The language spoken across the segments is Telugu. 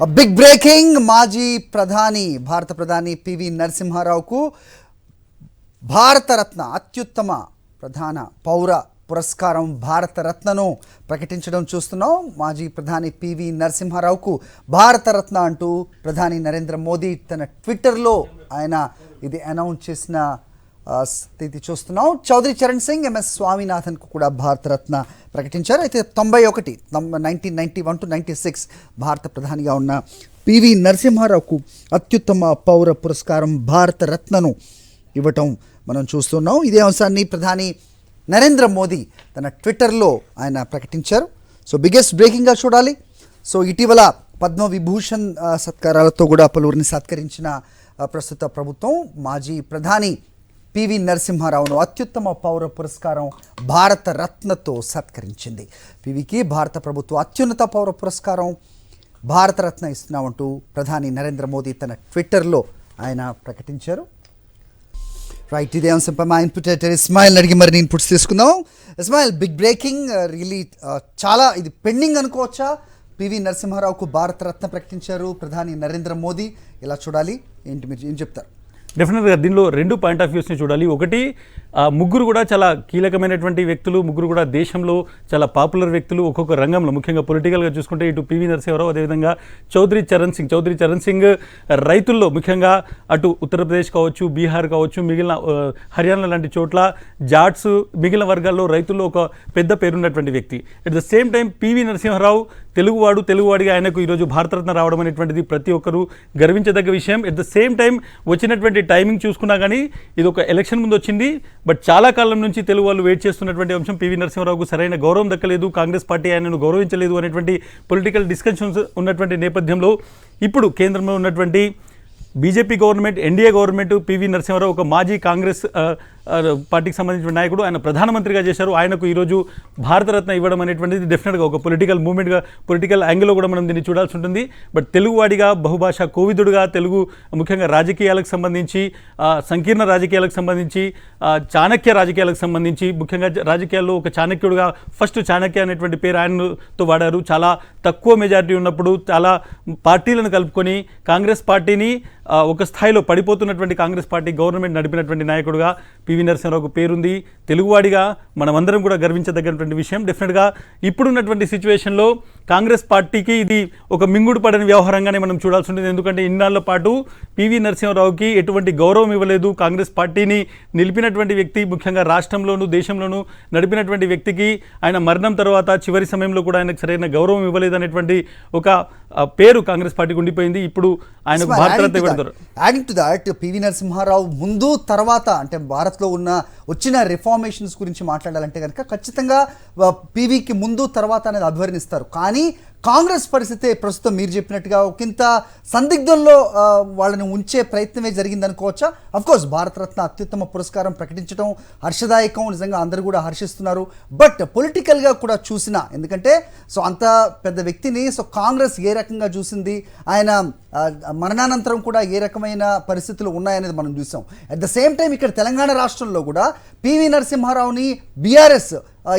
బిగ్ బ్రేకింగ్ మాజీ ప్రధాని భారత ప్రధాని పివి నరసింహారావుకు భారతరత్న అత్యుత్తమ ప్రధాన పౌర పురస్కారం భారతరత్నను ప్రకటించడం చూస్తున్నాం. మాజీ ప్రధాని పివి నరసింహారావుకు భారతరత్న అంటూ ప్రధాని నరేంద్ర మోదీ తన ట్విట్టర్లో ఆయన ఇది అనౌన్స్ చేసిన స్థితి చూస్తున్నాం. చౌదరి చరణ్ సింగ్, ఎంఎస్ స్వామినాథన్కు కూడా భారతరత్న ప్రకటించారు. అయితే 1991 to 96 భారత ప్రధానిగా ఉన్న పివి నరసింహారావుకు అత్యుత్తమ పౌర పురస్కారం భారతరత్నను ఇవ్వటం మనం చూస్తున్నాం. ఇదే అంశాన్ని ప్రధాని నరేంద్ర మోదీ తన ట్విట్టర్లో ఆయన ప్రకటించారు. సో బిగ్గెస్ట్ బ్రేకింగ్గా చూడాలి. సో ఇటీవల పద్మవిభూషణ్ సత్కారాలతో కూడా పలువురిని సత్కరించిన ప్రస్తుత ప్రభుత్వం మాజీ ప్రధాని పివి నరసింహారావును అత్యుత్తమ పౌర పురస్కారం భారతరత్నతో సత్కరించింది. పివికి భారత ప్రభుత్వం అత్యున్నత పౌర పురస్కారం భారతరత్న ఇస్తున్నామంటూ ప్రధాని నరేంద్ర మోదీ తన ట్విట్టర్లో ఆయన ప్రకటించారు. రైట్, ఇదే అంశంపై మా ఇన్పుట్ ఎడిటర్ ఇస్మాయిల్ అడిగి మరిన్ని ఇన్పుట్స్ తీసుకుందాం. ఇస్మాయిల్, బిగ్ బ్రేకింగ్ రియలీ చాలా ఇది పెండింగ్ అనుకోవచ్చా? పివి నరసింహారావుకు భారతరత్న ప్రకటించారు ప్రధాని నరేంద్ర మోదీ. ఇలా చూడాలి, ఏంటి మీరు ఏం చెప్తారు? డెఫినెట్గా దీనిలో రెండు పాయింట్ ఆఫ్ వ్యూస్ని చూడాలి. ఒకటి, ముగ్గురు కూడా చాలా కీలకమైనటువంటి వ్యక్తులు, ముగ్గురు కూడా దేశంలో చాలా పాపులర్ వ్యక్తులు ఒక్కొక్క రంగంలో. ముఖ్యంగా పొలిటికల్గా చూసుకుంటే ఇటు పివి నరసింహారావు, అదేవిధంగా చౌదరి చరణ్ సింగ్ రైతుల్లో ముఖ్యంగా అటు ఉత్తరప్రదేశ్ కావచ్చు, బీహార్ కావచ్చు, మిగిలిన హర్యానా లాంటి చోట్ల జాట్స్ మిగిలిన వర్గాల్లో రైతుల్లో ఒక పెద్ద పేరున్నటువంటి వ్యక్తి. At the same time PV Narasimha Rao తెలుగువాడిగా ఆయనకు ఈరోజు భారతరత్న రావడం అనేటువంటిది ప్రతి ఒక్కరూ గర్వించదగ్గ విషయం. అట్ ద సేమ్ టైం వచ్చినటువంటి టైమింగ్ చూసుకున్నా కానీ ఇది ఒక ఎలక్షన్ ముందు వచ్చింది. బట్ చాలా కాలం నుంచి తెలుగు వాళ్ళు వెయిట్ చేస్తున్నటువంటి అంశం, పివి నరసింహారావుకు సరైన గౌరవం దక్కలేదు, కాంగ్రెస్ పార్టీ ఆయనను గౌరవించలేదు అనేటువంటి పొలిటికల్ డిస్కషన్స్ ఉన్నటువంటి నేపథ్యంలో ఇప్పుడు కేంద్రంలో ఉన్నటువంటి BJP government, NDA government PV Narasimha Rao ఒక మాజీ కాంగ్రెస్ పార్టీకి సంబంధించిన నాయకుడు, ఆయన ప్రధానమంత్రిగా చేశారు. ఆయనకు ఈరోజు భారతరత్న ఇవ్వడం అనేటువంటిది డెఫినెట్గా ఒక పొలిటికల్ మూవ్మెంట్గా, పొలిటికల్ యాంగిల్లో కూడా మనం దీన్ని చూడాల్సి ఉంటుంది. బట్ తెలుగువాడిగా, బహుభాషా కోవిదుడుగా, తెలుగు ముఖ్యంగా రాజకీయాలకు సంబంధించి, సంకీర్ణ రాజకీయాలకు సంబంధించి, చాణక్య రాజకీయాలకు సంబంధించి, ముఖ్యంగా రాజకీయాల్లో ఒక చాణక్యుడుగా ఫస్ట్ చాణక్య అనేటువంటి పేరు ఆయనతో వాడారు. చాలా తక్కువ మెజారిటీ ఉన్నప్పుడు చాలా పార్టీలను కలుపుకొని కాంగ్రెస్ పార్టీని ఒక స్థాయిలో పడిపోతున్నటువంటి కాంగ్రెస్ పార్టీ గవర్నమెంట్ నడిపినటువంటి నాయకుడుగా పివి నరసింహారావుకు పేరుంది. తెలుగువాడిగా మనమందరం కూడా గర్వించదగినటువంటి విషయం. డెఫినెట్గా ఇప్పుడున్నటువంటి సిచ్యువేషన్లో కాంగ్రెస్ పార్టీకి ఇది ఒక మింగుడు పడని వ్యవహారంగానే మనం చూడాల్సి ఉంటుంది. ఎందుకంటే ఇన్నాళ్ల పాటు పివి నరసింహారావుకి ఎటువంటి గౌరవం ఇవ్వలేదు. కాంగ్రెస్ పార్టీని నిలిపినటువంటి వ్యక్తి, ముఖ్యంగా రాష్ట్రంలోనూ దేశంలోనూ నడిపినటువంటి వ్యక్తికి ఆయన మరణం తర్వాత చివరి సమయంలో కూడా ఆయనకు సరైన గౌరవం ఇవ్వలేదు అనేటువంటి ఒక పేరు కాంగ్రెస్ పార్టీకి ఉండిపోయింది. ఇప్పుడు ఆయనకు భారతరత్న ఇవ్వడం. Adding to that, PV Narasimha Rao ముందు తర్వాత అంటే భారత్లో వచ్చిన రిఫార్మేషన్స్ గురించి మాట్లాడాలంటే కనుక ఖచ్చితంగా పివికి ముందు తర్వాత అనేది అభివర్ణిస్తారు. కానీ కాంగ్రెస్ పరిస్థితి ప్రస్తుతం మీరు చెప్పినట్టుగా ఒకంత సందిగ్ధంలో వాళ్ళని ఉంచే ప్రయత్నమే జరిగింది అనుకోవచ్చా? అఫ్కోర్స్ భారతరత్న అత్యుత్తమ పురస్కారం ప్రకటించడం హర్షదాయకం, నిజంగా అందరూ కూడా హర్షిస్తున్నారు. బట్ పొలిటికల్గా కూడా చూసినా, ఎందుకంటే సో అంత పెద్ద వ్యక్తిని సో కాంగ్రెస్ ఏ రకంగా చూసింది, ఆయన మరణానంతరం కూడా ఏ రకమైన పరిస్థితులు ఉన్నాయనేది మనం చూసాం. అట్ ద సేమ్ టైం ఇక్కడ తెలంగాణ రాష్ట్రంలో కూడా పివి నరసింహారావుని బీఆర్ఎస్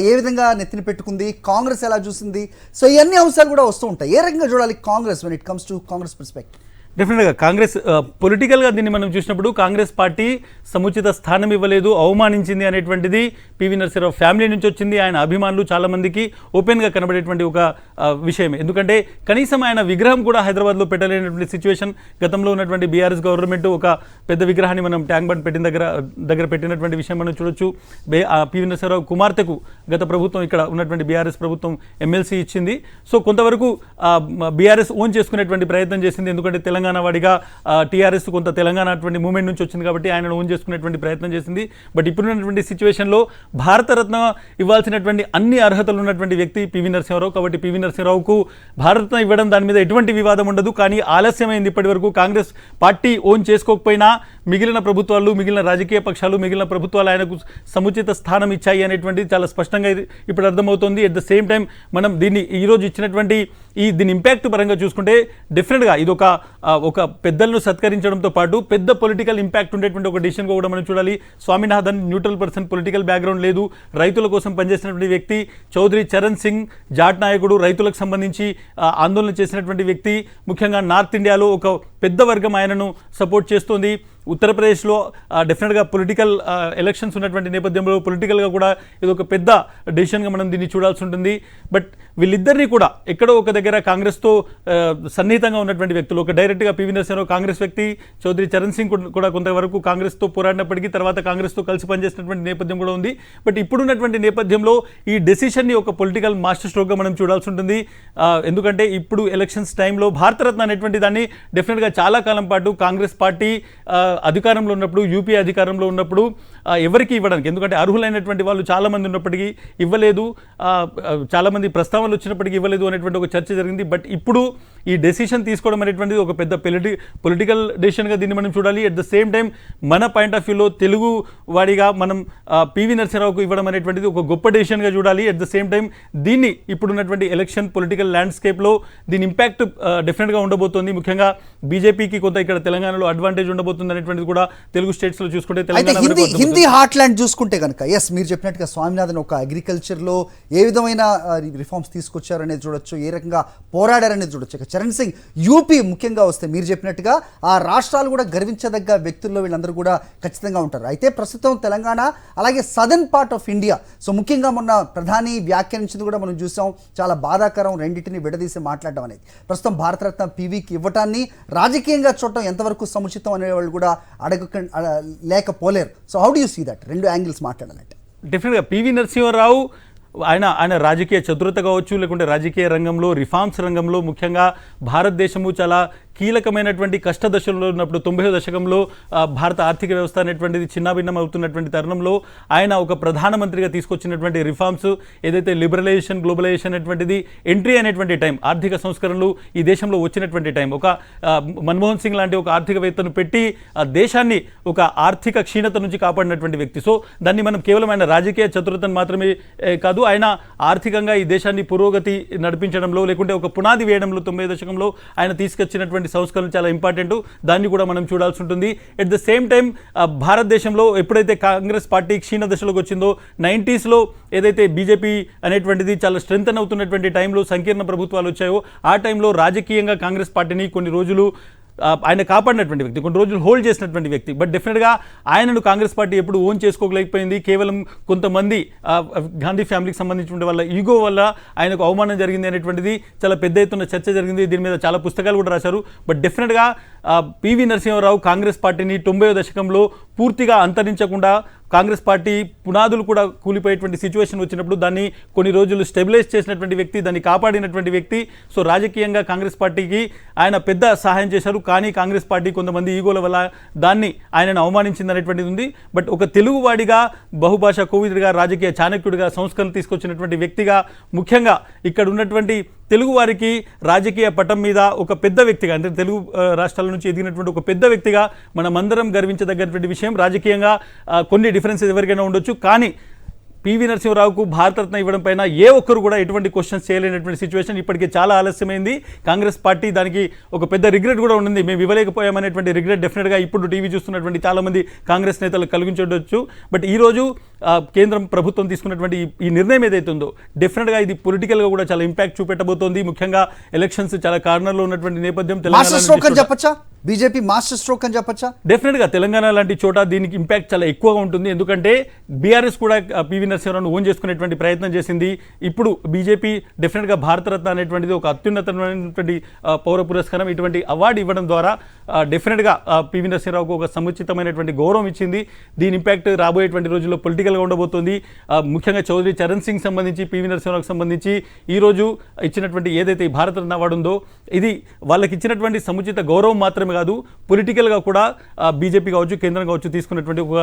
ఏ విధంగా నెత్తిన పెట్టుకుంది, కాంగ్రెస్ ఎలా చూసింది, సో ఇవన్నీ అంశాలు కూడా వస్తూ ఉంటాయి. ఏ రకంగా చూడాలి Congress when it comes to Congress perspective? డెఫినెట్గా కాంగ్రెస్ పొలిటికల్గా దీన్ని మనం చూసినప్పుడు కాంగ్రెస్ పార్టీ సముచిత స్థానం ఇవ్వలేదు, అవమానించింది అనేటువంటిది పివి నరసింహారావు ఫ్యామిలీ నుంచి వచ్చింది. ఆయన అభిమానులు చాలామందికి ఓపెన్గా కనబడేటువంటి ఒక విషయమే. ఎందుకంటే కనీసం ఆయన విగ్రహం కూడా హైదరాబాద్లో పెట్టలేనటువంటి సిచ్యువేషన్. గతంలో ఉన్నటువంటి బీఆర్ఎస్ గవర్నమెంట్ ఒక పెద్ద విగ్రహాన్ని మనం ట్యాంక్ బండ్ పెట్టిన దగ్గర పెట్టినటువంటి విషయం మనం చూడొచ్చు. పివి నరసింహారావు కుమార్తెకు గత ప్రభుత్వం, ఇక్కడ ఉన్నటువంటి బీఆర్ఎస్ ప్రభుత్వం ఎమ్మెల్సీ ఇచ్చింది. సో కొంతవరకు బీఆర్ఎస్ ఓన్ చేసుకునేటువంటి ప్రయత్నం చేసింది. ఎందుకంటే తెలంగాణ వాడిగా టీఆర్ఎస్ కొంత తెలంగాణ అటువంటి మూవ్మెంట్ నుంచి వచ్చింది కాబట్టి ఆయన ఓన్ చేసుకునేటువంటి ప్రయత్నం చేసింది. బట్ ఇప్పుడున్నటువంటి సిచ్యువేషన్లో భారతరత్న ఇవ్వాల్సినటువంటి అన్ని అర్హతలు ఉన్నటువంటి వ్యక్తి పివి నరసింహారావు. కాబట్టి పివి నరసింహారావుకు భారతరత్న ఇవ్వడం దాని మీద ఎటువంటి వివాదం ఉండదు. కానీ ఆలస్యమైంది ఇప్పటి వరకు. కాంగ్రెస్ పార్టీ ఓన్ చేసుకోకపోయినా మిగిలిన ప్రభుత్వాలు, మిగిలిన రాజకీయ పక్షాలు, మిగిలిన ప్రభుత్వాలు ఆయనకు సముచిత స్థానం ఇచ్చాయి అనేటువంటిది చాలా స్పష్టంగా ఇప్పుడు అర్థమవుతుంది. ఎట్ ద సేమ్ టైం మనం దీన్ని ఈరోజు ఇచ్చినటువంటి దీని ఇంపాక్ట్ పరంగా చూసుకుంటే డెఫినెట్గా ఇది ఒక పెద్దలను సత్కరించడంతో పాటు పెద్ద పొలిటికల్ ఇంపాక్ట్ ఉండేటువంటి ఒక డిసిషన్గా కూడా మనం చూడాలి. Swaminathan neutral person, political background లేదు, రైతుల కోసం పనిచేసినటువంటి వ్యక్తి. చౌదరి చరణ్ సింగ్ జాట్ నాయకుడు, రైతులకు సంబంధించి ఆందోళన చేసినటువంటి వ్యక్తి. ముఖ్యంగా నార్త్ ఇండియాలో ఒక పెద్ద వర్గం ఆయనను సపోర్ట్ చేస్తోంది. ఉత్తరప్రదేశ్లో డెఫినెట్గా పొలిటికల్ ఎలక్షన్స్ ఉన్నటువంటి నేపథ్యంలో పొలిటికల్గా కూడా ఇది ఒక పెద్ద డెసిషన్గా మనం దీన్ని చూడాల్సి ఉంటుంది. బట్ వీళ్ళిద్దరినీ కూడా ఎక్కడో ఒక దగ్గర కాంగ్రెస్తో సన్నిహితంగా ఉన్నటువంటి వ్యక్తులు, ఒక డైరెక్ట్గా పివి నరసింహారావు కాంగ్రెస్ వ్యక్తి, చౌదరి చరణ్ సింగ్ కూడా కొంతవరకు కాంగ్రెస్తో పోరాడినప్పటికీ తర్వాత కాంగ్రెస్తో కలిసి పనిచేసినటువంటి నేపథ్యం కూడా ఉంది. బట్ ఇప్పుడున్నటువంటి నేపథ్యంలో ఈ డెసిషన్ని ఒక పొలిటికల్ మాస్టర్ స్ట్రోక్గా మనం చూడాల్సి ఉంటుంది. ఎందుకంటే ఇప్పుడు ఎలక్షన్స్ టైంలో భారతరత్న అనేటువంటి దాన్ని డెఫినెట్గా చాలా కాలం పాటు కాంగ్రెస్ పార్టీ అధికారంలో ఉన్నప్పుడు, యూపీ అధికారంలో ఉన్నప్పుడు ఎవరికి ఇవ్వడానికి, ఎందుకంటే అర్హులైనటువంటి వాళ్ళు చాలామంది ఉన్నప్పటికీ ఇవ్వలేదు, చాలామంది ప్రస్తావనలు వచ్చినప్పటికీ ఇవ్వలేదు అనేటువంటి ఒక చర్చ జరిగింది. బట్ ఇప్పుడు ఈ డెసిషన్ తీసుకోవడం అనేటువంటిది ఒక పెద్ద పొలిటికల్ డెసిషన్గా దీన్ని మనం చూడాలి. అట్ ద సేమ్ టైం మన పాయింట్ ఆఫ్ వ్యూలో తెలుగు వాడిగా మనం పివి నరసింహారావుకు ఇవ్వడం అనేటువంటిది ఒక గొప్ప డెసిషన్గా చూడాలి. అట్ ద సేమ్ టైం దీన్ని ఇప్పుడున్నటువంటి ఎలక్షన్ పొలిటికల్ ల్యాండ్స్కేప్లో దీని ఇంపాక్ట్ డెఫినెట్గా ఉండబోతోంది. ముఖ్యంగా బీజేపీకి కొంత ఇక్కడ తెలంగాణలో అడ్వాంటేజ్ ఉండబోతుంది అనేటువంటిది కూడా తెలుగు స్టేట్స్లో చూసుకుంటే హిందీ హార్ట్ ల్యాండ్ చూసుకుంటే కనుక ఎస్ మీరు చెప్పినట్టుగా స్వామినాథన్ ఒక అగ్రికల్చర్లో ఏ విధమైన రిఫార్మ్స్ తీసుకొచ్చారనేది చూడొచ్చు, ఏ రకంగా పోరాడారనేది చూడొచ్చు. ఇక చరణ్ సింగ్ యూపీ ముఖ్యంగా వస్తే మీరు చెప్పినట్టుగా ఆ రాష్ట్రాలు కూడా గర్వించదగ్గ వ్యక్తుల్లో వీళ్ళందరూ కూడా ఖచ్చితంగా ఉంటారు. అయితే ప్రస్తుతం తెలంగాణ అలాగే southern part of India, so ముఖ్యంగా మొన్న ప్రధాని వ్యాఖ్యానించింది కూడా మనం చూసాం, చాలా బాధాకరం, రెండింటిని విడదీసి మాట్లాడడం అనేది. ప్రస్తుతం భారతరత్న పీవీకి ఇవ్వటాన్ని రాజకీయంగా చూడటం ఎంతవరకు సముచితం అనేవాళ్ళు కూడా లేకపోలేరు. So how do you see that? రెండు యాంగిల్స్ మాట్లాడాలంటే డెఫినెట్గా పివి నరసింహారావు ఆయన రాజకీయ చతురత కావచ్చు, లేకుంటే రాజకీయ రంగంలో, రిఫార్మ్స్ రంగంలో ముఖ్యంగా భారతదేశము చాలా కీలకమైనటువంటి కష్టదశలో ఉన్నప్పుడు 90వ దశకంలో భారత ఆర్థిక వ్యవస్థ అనేటువంటిది చిన్నాభిన్నం అవుతున్నటువంటి తరుణంలో ఆయన ఒక ప్రధానమంత్రిగా తీసుకొచ్చినటువంటి రిఫార్మ్స్ ఏదైతే లిబరలైజేషన్, గ్లోబలైజేషన్ అనేటువంటిది ఎంట్రీ అనేటువంటి టైం, ఆర్థిక సంస్కరణలు ఈ దేశంలో వచ్చినటువంటి టైం, ఒక మన్మోహన్ సింగ్ లాంటి ఒక ఆర్థికవేత్తను పెట్టి దేశాన్ని ఒక ఆర్థిక క్షీణత నుంచి కాపాడినటువంటి వ్యక్తి. సో దాన్ని మనం కేవలం ఆయన రాజకీయ చతురతను మాత్రమే కాదు, ఆయన ఆర్థికంగా ఈ దేశాన్ని పురోగతి నడిపించడంలో, లేకుంటే ఒక పునాది వేయడంలో 90వ దశకంలో ఆయన తీసుకొచ్చినటువంటి సంస్కరణలు చాలా ఇంపార్టెంట్. దాన్ని కూడా మనం చూడాల్సి ఉంటుంది. ఎట్ ద సేమ్ టైం భారతదేశంలో ఎప్పుడైతే కాంగ్రెస్ పార్టీ క్షీణ దశలోకి వచ్చిందో, 90స్లో ఏదైతే బీజేపీ అనేటువంటిది చాలా స్ట్రెంథన్ అవుతున్నటువంటి టైంలో సంకీర్ణ ప్రభుత్వాలు వచ్చాయో ఆ టైంలో రాజకీయంగా కాంగ్రెస్ పార్టీని కొన్ని రోజులు ఆయన కాపాడినటువంటి వ్యక్తి, కొన్ని రోజులు హోల్డ్ చేసినటువంటి వ్యక్తి. బట్ డెఫినెట్గా ఆయనను కాంగ్రెస్ పార్టీ ఎప్పుడు ఓన్ చేసుకోలేకపోయింది. కేవలం కొంతమంది గాంధీ ఫ్యామిలీకి సంబంధించిన వాళ్ళ ఈగో వల్ల ఆయనకు అవమానం జరిగింది అనేటువంటిది చాలా పెద్ద ఎత్తున చర్చ జరిగింది. దీని మీద చాలా పుస్తకాలు కూడా రాశారు. బట్ డెఫినెట్గా పివి నరసింహారావు కాంగ్రెస్ పార్టీని 90వ దశకంలో పూర్తిగా అంతరించకుండా, కాంగ్రెస్ పార్టీ పునాదులు కూడా కూలిపోయేటువంటి సిచ్యువేషన్ వచ్చినప్పుడు దాన్ని కొన్ని రోజులు స్టెబిలైజ్ చేసినటువంటి వ్యక్తి, దాన్ని కాపాడినటువంటి వ్యక్తి. సో రాజకీయంగా కాంగ్రెస్ పార్టీకి ఆయన పెద్ద సహాయం చేశారు. కానీ కాంగ్రెస్ పార్టీ కొంతమంది ఈగోల వల్ల దాన్ని ఆయనను అవమానించింది అనేటువంటిది ఉంది. బట్ ఒక తెలుగువాడిగా, బహుభాషా కోవిదుడిగా, రాజకీయ చాణక్యుడిగా, సంస్కరణ తీసుకొచ్చినటువంటి వ్యక్తిగా, ముఖ్యంగా ఇక్కడ ఉన్నటువంటి తెలుగు వారికి రాజకీయ పటం మీద ఒక పెద్ద వ్యక్తిగా, అంటే తెలుగు రాష్ట్రాల నుంచి ఎదిగినటువంటి ఒక పెద్ద వ్యక్తిగా మనమందరం గర్వించదగ్గటువంటి విషయం. రాజకీయంగా కొన్ని డిఫరెన్సెస్ ఎవరికైనా ఉండొచ్చు, కానీ పివి నరసింహారావుకు భారతరత్న ఇవ్వడం పైన ఏ ఒక్కరు కూడా ఎటువంటి క్వశ్చన్స్ చేయలేనటువంటి సిచ్యువేషన్. ఇప్పటికే చాలా ఆలస్యమైంది. కాంగ్రెస్ పార్టీ దానికి ఒక పెద్ద రిగ్రెట్ కూడా ఉంది. మేము ఇవ్వలేకపోయామనేటువంటి రిగ్రెట్ డెఫినెట్గా ఇప్పుడు టీవీ చూస్తున్నటువంటి చాలామంది కాంగ్రెస్ నేతలు కలిగించవచ్చు. బట్ ఈరోజు కేంద్రం ప్రభుత్వం తీసుకున్నటువంటి ఈ నిర్ణయం ఏదైతే ఉందో డెఫినెట్గా ఇది పొలిటికల్గా కూడా చాలా ఇంపాక్ట్ చూపెట్టబోతోంది. ముఖ్యంగా ఎలక్షన్స్ చాలా కార్నర్లో ఉన్నటువంటి నేపథ్యం బీజేపీ మాస్టర్ స్ట్రోక్ అని చెప్పచ్చా? డెఫినెట్గా తెలంగాణ లాంటి చోట దీనికి ఇంపాక్ట్ చాలా ఎక్కువగా ఉంటుంది. ఎందుకంటే బీఆర్ఎస్ కూడా పివి నరసింహారావును ఓన్ చేసుకునేటువంటి ప్రయత్నం చేసింది. ఇప్పుడు బీజేపీ డెఫినెట్గా భారతరత్న అనేటువంటిది ఒక అత్యున్నతమైనటువంటి పౌర పురస్కారం, ఇటువంటి అవార్డు ఇవ్వడం ద్వారా డెఫినెట్గా పివి నరసింహారావుకు ఒక సముచితమైనటువంటి గౌరవం ఇచ్చింది. దీని ఇంపాక్ట్ రాబోయేటువంటి రోజుల్లో పొలిటికల్గా ఉండబోతుంది. ముఖ్యంగా చౌదరి చరణ్ సింగ్ సంబంధించి, పివి నరసింహారావుకు సంబంధించి ఈరోజు ఇచ్చినటువంటి ఏదైతే ఈ భారతరత్న అవార్డు ఉందో ఇది వాళ్ళకి ఇచ్చినటువంటి సముచిత గౌరవం మాత్రమే మాత్రమే కాదు పొలిటికల్గా కూడా బీజేపీ కావచ్చు కేంద్రం కావచ్చు తీసుకున్నటువంటి ఒక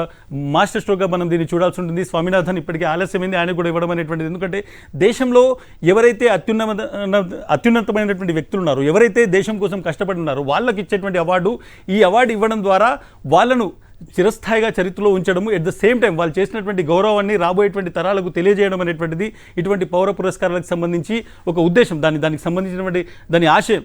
మాస్టర్ స్ట్రోక్గా మనం దీన్ని చూడాల్సి ఉంటుంది. స్వామినాథన్ ఇప్పటికీ ఆలస్యమైంది, ఆయన కూడా ఇవ్వడం అనేటువంటిది. ఎందుకంటే దేశంలో ఎవరైతే అత్యున్నతమైనటువంటి వ్యక్తులు ఉన్నారో, ఎవరైతే దేశం కోసం కష్టపడి ఉన్నారో వాళ్ళకి ఇచ్చేటువంటి అవార్డు, ఈ అవార్డు ఇవ్వడం ద్వారా వాళ్ళను చిరస్థాయిగా చరిత్రలో ఉంచడము, ఎట్ ద సేమ్ టైం వాళ్ళు చేసినటువంటి గౌరవాన్ని రాబోయేటువంటి తరాలకు తెలియజేయడం అనేటువంటిది ఇటువంటి పౌర పురస్కారాలకు సంబంధించి ఒక ఉద్దేశం, దానికి సంబంధించినటువంటి దాని ఆశయం.